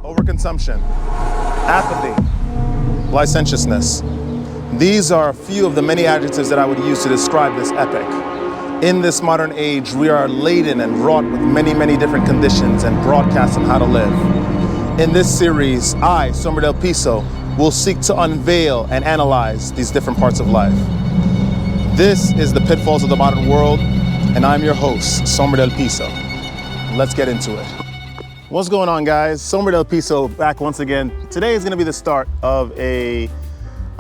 overconsumption, apathy, licentiousness. These are a few of the many adjectives that I would use to describe this epic. In this modern age, we are laden and wrought with many, many different conditions and broadcasts on how to live. In this series, I, Sombra del Piso, will seek to unveil and analyze these different parts of life. This is the Pitfalls of the Modern World, and I'm your host, Sombra del Piso. Let's get into it. What's going on, guys? Sombra del Piso back once again. Today is going to be the start of a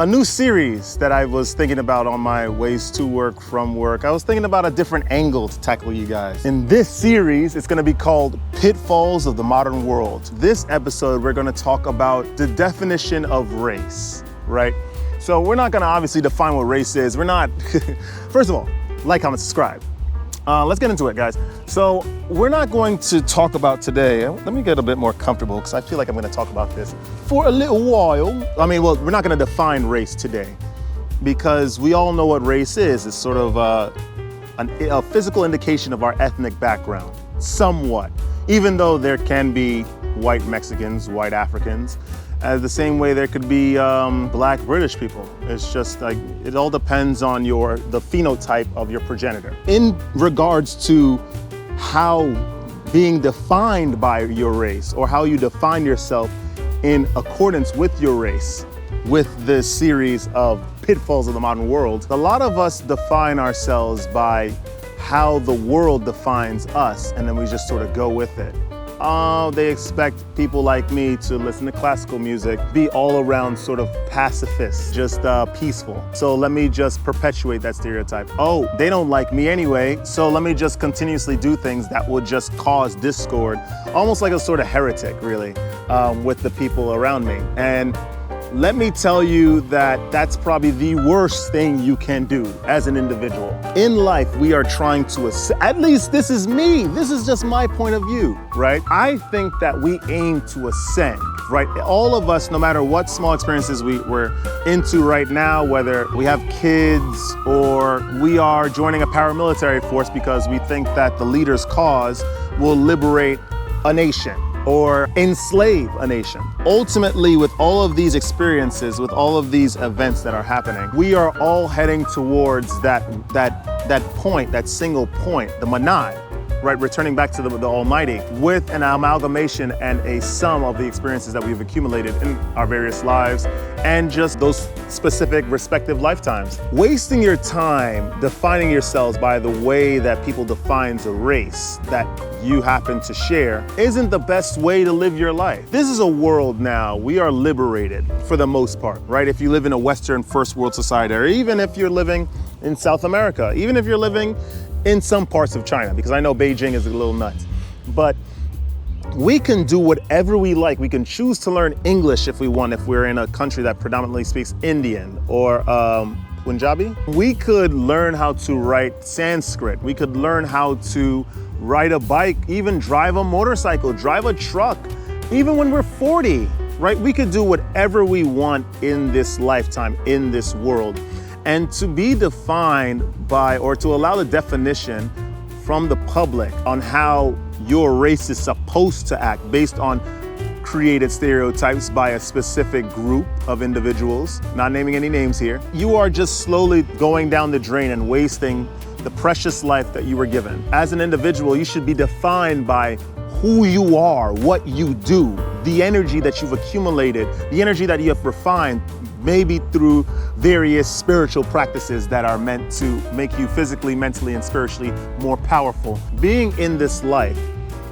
new series that I was thinking about on my ways to work, from work. I was thinking about a different angle to tackle you guys. In this series, it's going to be called Pitfalls of the Modern World. This episode, we're going to talk about the definition of race, right? So we're not going to obviously define what race is. We're not, first of all, like, comment, subscribe. Let's get into it, guys. So we're not going to talk about today, let me get a bit more comfortable because I feel like I'm going to talk about this for a little while. We're not going to define race today because we all know what race is. It's sort of a physical indication of our ethnic background, somewhat, even though there can be white Mexicans, white Africans. The same way there could be black British people. It's just like, it all depends on the phenotype of your progenitor. In regards to how being defined by your race, or how you define yourself in accordance with your race, with this series of Pitfalls of the Modern World, a lot of us define ourselves by how the world defines us, and then we just sort of go with it. They expect people like me to listen to classical music, be all around sort of pacifist, just peaceful. So let me just perpetuate that stereotype. Oh, they don't like me anyway, so let me just continuously do things that would just cause discord, almost like a sort of heretic, really, with the people around me. And let me tell you that that's probably the worst thing you can do as an individual. In life, we are trying to, at least this is me, this is just my point of view, right? I think that we aim to ascend, right? All of us, no matter what small experiences we're into right now, whether we have kids or we are joining a paramilitary force because we think that the leader's cause will liberate a nation or enslave a nation. Ultimately, with all of these experiences, with all of these events that are happening, we are all heading towards that point, that single point, the manad, right? Returning back to the Almighty with an amalgamation and a sum of the experiences that we've accumulated in our various lives and just those specific respective lifetimes. Wasting your time defining yourselves by the way that people define a race that you happen to share isn't the best way to live your life. This is a world now, we are liberated for the most part, right? If you live in a Western first world society, or even if you're living in South America, even if you're living in some parts of China, because I know Beijing is a little nuts, but we can do whatever we like. We can choose to learn English if we want, if we're in a country that predominantly speaks Indian or Punjabi. We could learn how to write Sanskrit. We could learn how to ride a bike, even drive a motorcycle, drive a truck, even when we're 40, right? We could do whatever we want in this lifetime, in this world. And to be defined by, or to allow the definition from the public on how your race is supposed to act based on created stereotypes by a specific group of individuals, not naming any names here, you are just slowly going down the drain and wasting the precious life that you were given. As an individual, you should be defined by who you are, what you do, the energy that you've accumulated, the energy that you have refined, maybe through various spiritual practices that are meant to make you physically, mentally, and spiritually more powerful. Being in this life,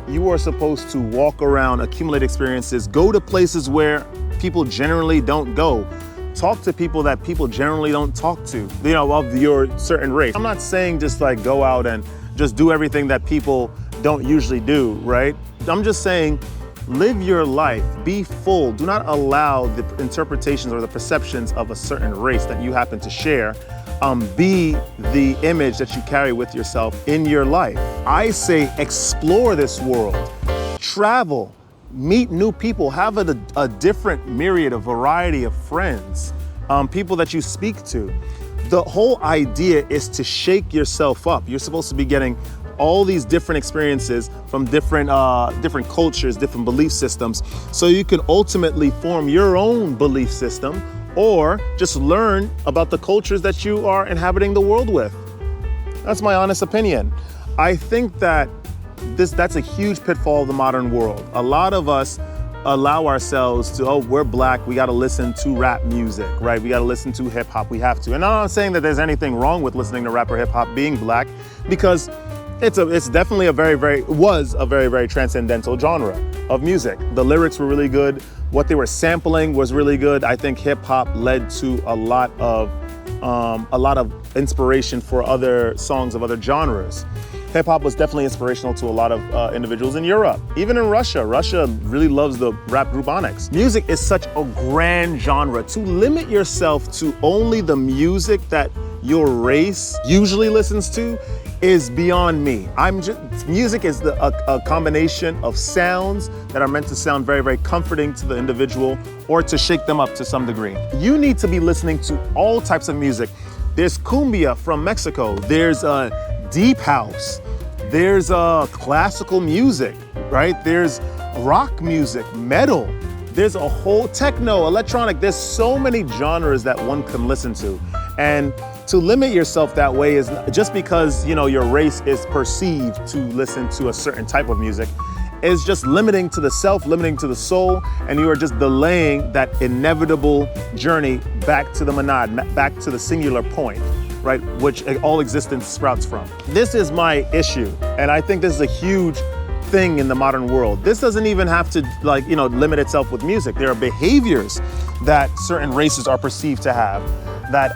you are supposed to walk around, accumulate experiences, go to places where people generally don't go, talk to people that people generally don't talk to, of your certain race. I'm not saying just like go out and just do everything that people don't usually do, right? I'm just saying, live your life, be full. Do not allow the interpretations or the perceptions of a certain race that you happen to share be the image that you carry with yourself in your life. I say explore this world, travel, meet new people, have a different myriad, a variety of friends, people that you speak to. The whole idea is to shake yourself up. You're supposed to be getting all these different experiences from different cultures, different belief systems, so you can ultimately form your own belief system or just learn about the cultures that you are inhabiting the world with. That's my honest opinion. I think that that's a huge pitfall of the modern world. A lot of us allow ourselves to, oh, we're black, we gotta listen to rap music, right? We gotta listen to hip hop, we have to. And I'm not saying that there's anything wrong with listening to rap or hip hop being black, because it's definitely was a very transcendental genre of music. The lyrics were really good. What they were sampling was really good. I think hip hop led to a lot of inspiration for other songs of other genres. Hip hop was definitely inspirational to a lot of individuals in Europe, even in Russia. Russia really loves the rap group Onyx. Music is such a grand genre. To limit yourself to only the music that your race usually listens to is beyond me. Music is a combination of sounds that are meant to sound very comforting to the individual or to shake them up to some degree. You need to be listening to all types of music. There's cumbia from Mexico. There's deep house. There's classical music, right? There's rock music, metal. There's a whole techno, electronic. There's so many genres that one can listen to. And to limit yourself that way is just because, you know, your race is perceived to listen to a certain type of music, is just limiting to the self, limiting to the soul, and you are just delaying that inevitable journey back to the monad, back to the singular point, right? Which all existence sprouts from. This is my issue, and I think this is a huge thing in the modern world. This doesn't even have to, like, you know, limit itself with music. There are behaviors that certain races are perceived to have that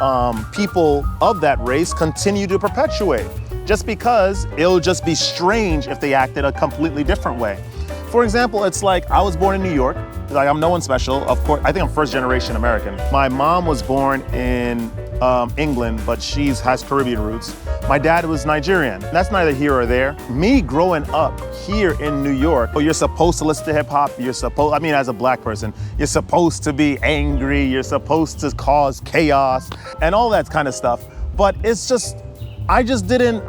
people of that race continue to perpetuate, just because it'll just be strange if they acted a completely different way. For example, it's like, I was born in New York. Like, I'm no one special. Of course, I think I'm first generation American. My mom was born in England, but she has Caribbean roots. My dad was Nigerian. That's neither here or there. Me growing up here in New York, you're supposed to listen to hip hop. As a black person, you're supposed to be angry. You're supposed to cause chaos and all that kind of stuff. But it's just, I didn't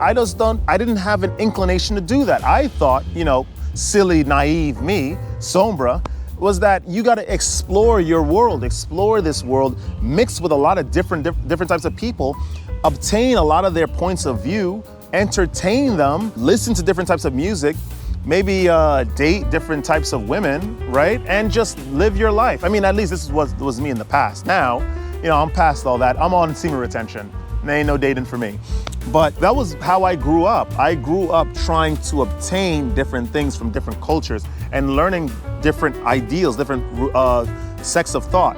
have an inclination to do that. I thought, you know, silly, naive me, Sombra, was that you got to explore your world, explore this world, mix with a lot of different types of people, obtain a lot of their points of view, entertain them, listen to different types of music, maybe date different types of women, right? And just live your life. I mean, at least this was me in the past. Now, you know, I'm past all that. I'm on semen retention. There ain't no dating for me. But that was how I grew up. I grew up trying to obtain different things from different cultures and learning different ideals, different sects of thought.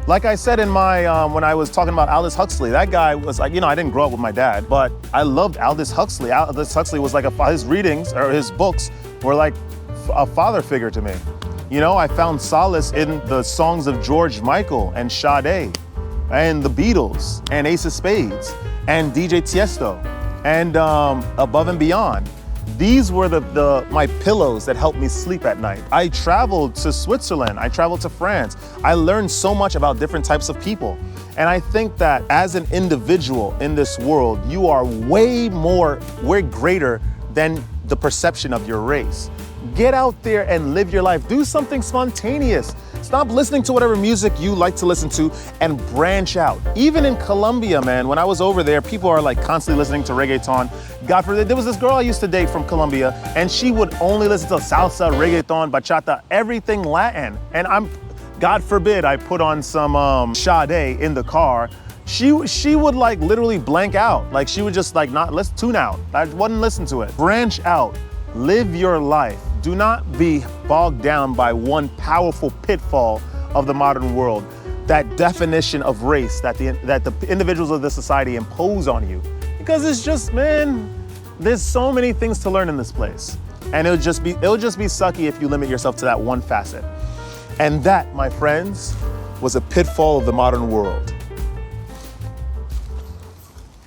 Like I said in my, when I was talking about Aldous Huxley, that guy was like, you know, I didn't grow up with my dad, but I loved Aldous Huxley. Aldous Huxley was like his readings or his books were like a father figure to me. You know, I found solace in the songs of George Michael and Sade and the Beatles and Ace of Spades and DJ Tiesto and Above and Beyond. These were my pillows that helped me sleep at night. I traveled to Switzerland, I traveled to France. I learned so much about different types of people. And I think that as an individual in this world, you are way greater than the perception of your race. Get out there and live your life. Do something spontaneous. Stop listening to whatever music you like to listen to and branch out. Even in Colombia, man, when I was over there, people are like constantly listening to reggaeton. God forbid, there was this girl I used to date from Colombia, and she would only listen to salsa, reggaeton, bachata, everything Latin. And God forbid, I put on some Sade in the car. She would like literally blank out. Like she would just like let's tune out. I wouldn't listen to it. Branch out, live your life. Do not be bogged down by one powerful pitfall of the modern world, that definition of race that the individuals of the society impose on you. Because it's just, man, there's so many things to learn in this place. And it'll just be sucky if you limit yourself to that one facet. And that, my friends, was a pitfall of the modern world.